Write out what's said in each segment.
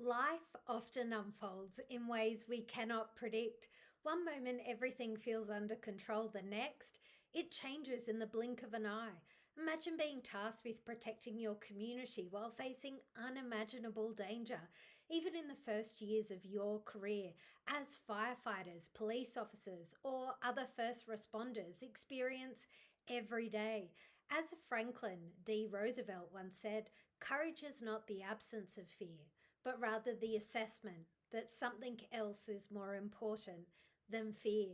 Life often unfolds in ways we cannot predict. One moment everything feels under control, the next, it changes in the blink of an eye. Imagine being tasked with protecting your community while facing unimaginable danger, even in the first years of your career, as firefighters, police officers, or other first responders experience every day. As Franklin D. Roosevelt once said, courage is not the absence of fear, but rather the assessment that something else is more important than fear.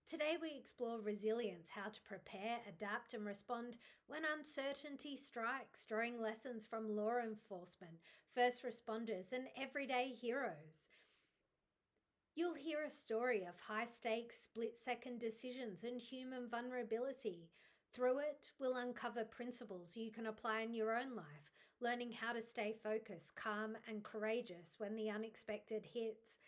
Today, we explore resilience, how to prepare, adapt, and respond when uncertainty strikes, drawing lessons from law enforcement, first responders, and everyday heroes. You'll hear a story of high stakes, split second decisions and human vulnerability. Through it, we'll uncover principles you can apply in your own life, learning how to stay focused, calm, and courageous when the unexpected hits.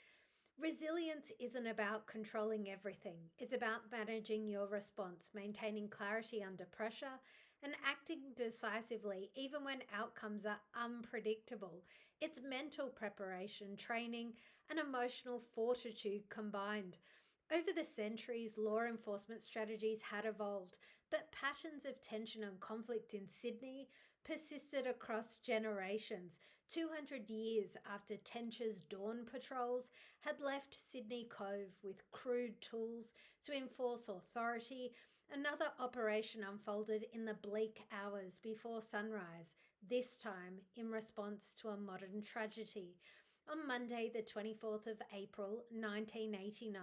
Resilience isn't about controlling everything. It's about managing your response, maintaining clarity under pressure, and acting decisively even when outcomes are unpredictable. It's mental preparation, training, and emotional fortitude combined. Over the centuries, law enforcement strategies had evolved, but patterns of tension and conflict in Sydney persisted across generations. 200 years after Tench's dawn patrols had left Sydney Cove with crude tools to enforce authority, another operation unfolded in the bleak hours before sunrise, this time in response to a modern tragedy. On Monday, the 24th of April, 1989,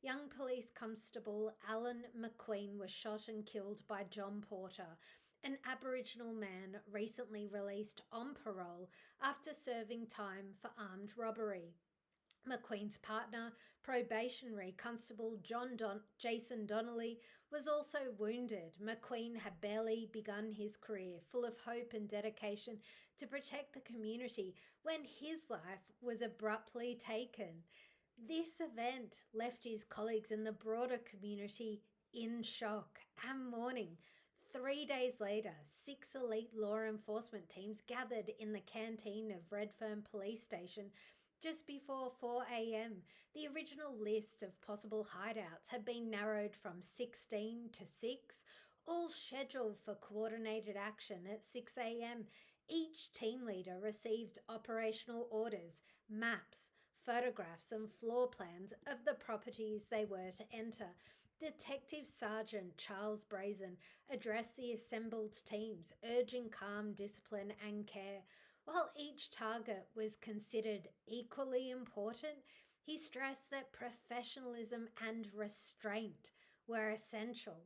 young police constable Alan McQueen was shot and killed by John Porter, an Aboriginal man recently released on parole after serving time for armed robbery. McQueen's partner, probationary constable Jason Donnelly, was also wounded. McQueen had barely begun his career, full of hope and dedication to protect the community, when his life was abruptly taken. This event left his colleagues in the broader community in shock and mourning. 3 days later, 6 elite law enforcement teams gathered in the canteen of Redfern Police Station just before 4 a.m. The original list of possible hideouts had been narrowed from 16 to 6, all scheduled for coordinated action at 6 a.m. Each team leader received operational orders, maps, photographs, and floor plans of the properties they were to enter. Detective Sergeant Charles Brazen addressed the assembled teams, urging calm, discipline, and care. While each target was considered equally important, he stressed that professionalism and restraint were essential.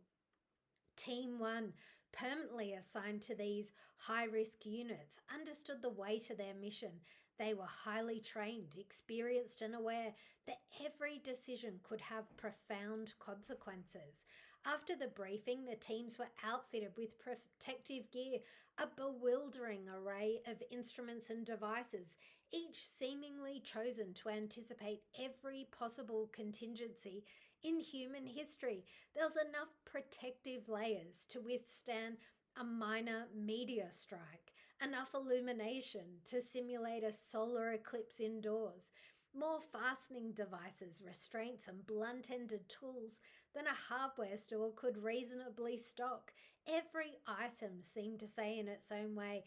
Team 1, permanently assigned to these high-risk units, understood the weight of their mission. They were highly trained, experienced, and aware that every decision could have profound consequences. After the briefing, the teams were outfitted with protective gear, a bewildering array of instruments and devices, each seemingly chosen to anticipate every possible contingency in human history. There was enough protective layers to withstand a minor meteor strike, enough illumination to simulate a solar eclipse indoors, more fastening devices, restraints, and blunt-ended tools than a hardware store could reasonably stock. Every item seemed to say in its own way,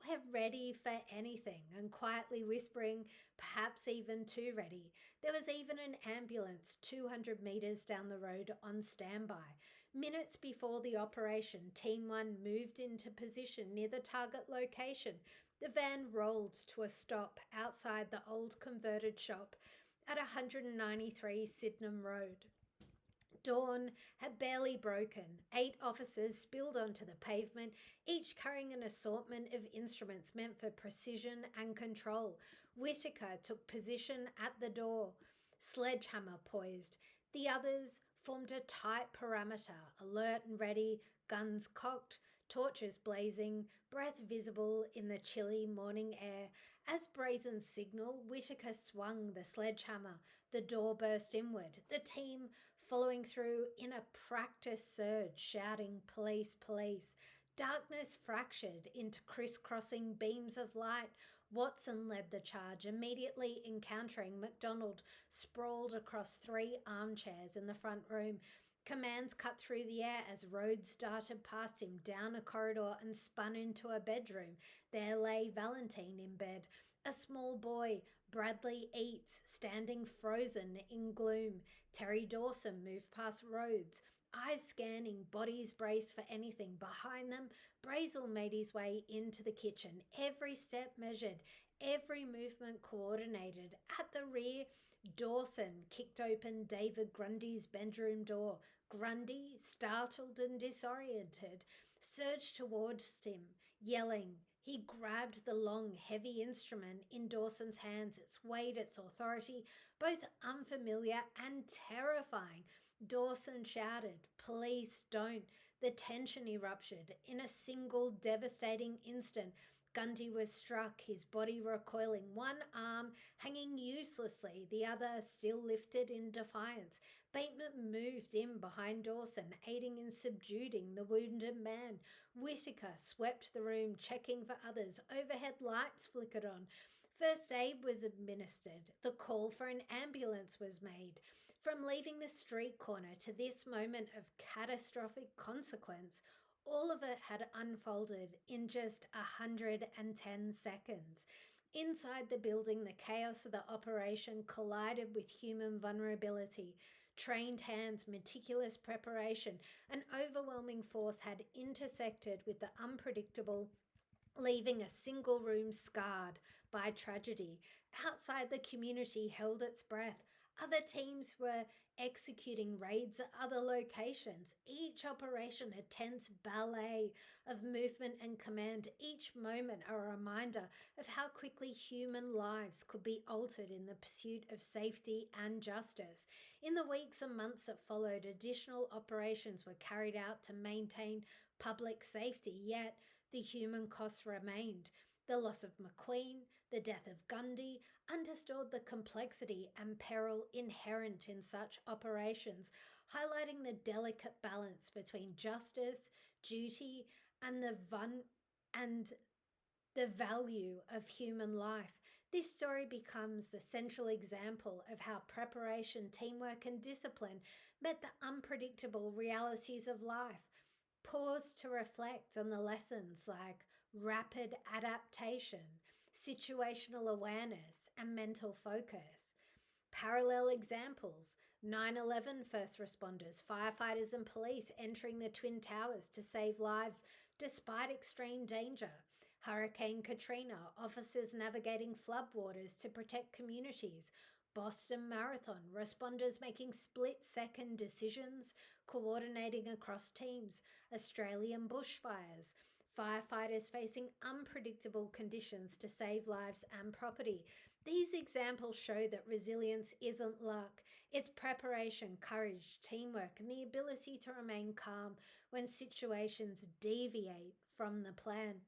"We're ready for anything," and quietly whispering, perhaps even too ready. There was even an ambulance 200 meters down the road on standby. Minutes before the operation, Team 1 moved into position near the target location. The van rolled to a stop outside the old converted shop at 193 Sydenham Road. Dawn had barely broken. 8 officers spilled onto the pavement, each carrying an assortment of instruments meant for precision and control. Whitaker took position at the door, sledgehammer poised. The others formed a tight perimeter, alert and ready, guns cocked, torches blazing, breath visible in the chilly morning air. As Brazen's signal, Whitaker swung the sledgehammer. The door burst inward, the team following through in a practice surge, shouting, "Police, police." Darkness fractured into crisscrossing beams of light. Watson led the charge, immediately encountering MacDonald sprawled across 3 armchairs in the front room. Commands cut through the air as Rhodes darted past him down a corridor and spun into a bedroom. There lay Valentine in bed. A small boy, Bradley Eates, standing frozen in gloom. Terry Dawson moved past Rhodes, eyes scanning, bodies braced for anything. Behind them, Brazel made his way into the kitchen, every step measured, every movement coordinated. At the rear, Dawson kicked open David Grundy's bedroom door. Grundy, startled and disoriented, surged towards him, yelling. He grabbed the long, heavy instrument in Dawson's hands, its weight, its authority, both unfamiliar and terrifying. Dawson shouted, "Please don't." The tension erupted. In a single devastating instant, Gundy was struck, his body recoiling, one arm hanging uselessly, the other still lifted in defiance. Bateman moved in behind Dawson, aiding in subduing the wounded man. Whitaker swept the room, checking for others. Overhead lights flickered on. First aid was administered. The call for an ambulance was made. From leaving the street corner to this moment of catastrophic consequence, all of it had unfolded in just 110 seconds. Inside the building, the chaos of the operation collided with human vulnerability. Trained hands, meticulous preparation, and overwhelming force had intersected with the unpredictable, leaving a single room scarred by tragedy. Outside, the community held its breath. Other teams were executing raids at other locations. Each operation a tense ballet of movement and command, each moment a reminder of how quickly human lives could be altered in the pursuit of safety and justice. In the weeks and months that followed, additional operations were carried out to maintain public safety, yet the human costs remained. The loss of McQueen, the death of Gundy, underscored the complexity and peril inherent in such operations, highlighting the delicate balance between justice, duty, and the value of human life. This story becomes the central example of how preparation, teamwork, and discipline met the unpredictable realities of life. Pause to reflect on the lessons like rapid adaptation, situational awareness, and mental focus. Parallel examples: 9/11 first responders, firefighters, and police entering the Twin Towers to save lives despite extreme danger. Hurricane Katrina, officers navigating floodwaters to protect communities. Boston Marathon, responders making split-second decisions, coordinating across teams. Australian bushfires, firefighters facing unpredictable conditions to save lives and property. These examples show that resilience isn't luck, it's preparation, courage, teamwork, and the ability to remain calm when situations deviate from the plan.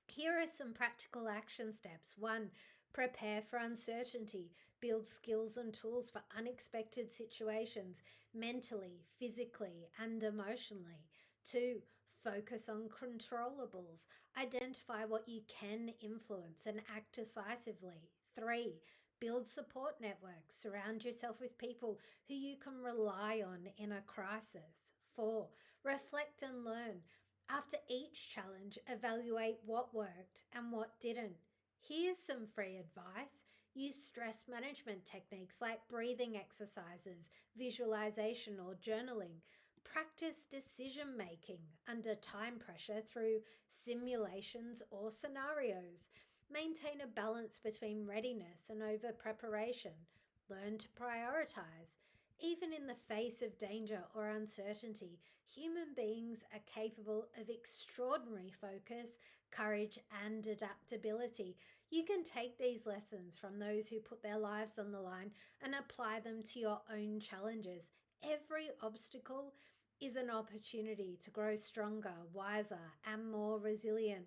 Here are some practical action steps. 1. Prepare for uncertainty. Build skills and tools for unexpected situations, mentally, physically, and emotionally. 2. Focus on controllables. Identify what you can influence and act decisively. 3. Build support networks. Surround yourself with people who you can rely on in a crisis. 4. Reflect and learn. After each challenge, evaluate what worked and what didn't. Here's some free advice. Use stress management techniques like breathing exercises, visualization, or journaling. Practice decision making under time pressure through simulations or scenarios. Maintain a balance between readiness and over preparation. Learn to prioritize. Even in the face of danger or uncertainty, human beings are capable of extraordinary focus, courage, and adaptability. You can take these lessons from those who put their lives on the line and apply them to your own challenges. Every obstacle is an opportunity to grow stronger, wiser, and more resilient.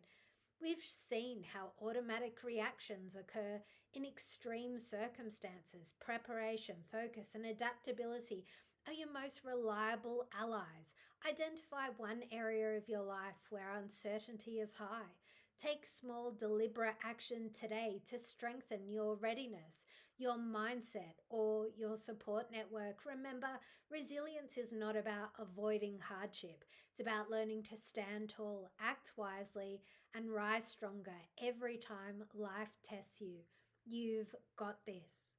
We've seen how automatic reactions occur in extreme circumstances. Preparation, focus, and adaptability are your most reliable allies. Identify one area of your life where uncertainty is high. Take small, deliberate action today to strengthen your readiness, your mindset, or your support network. Remember, resilience is not about avoiding hardship, it's about learning to stand tall, act wisely, and rise stronger every time life tests you. You've got this.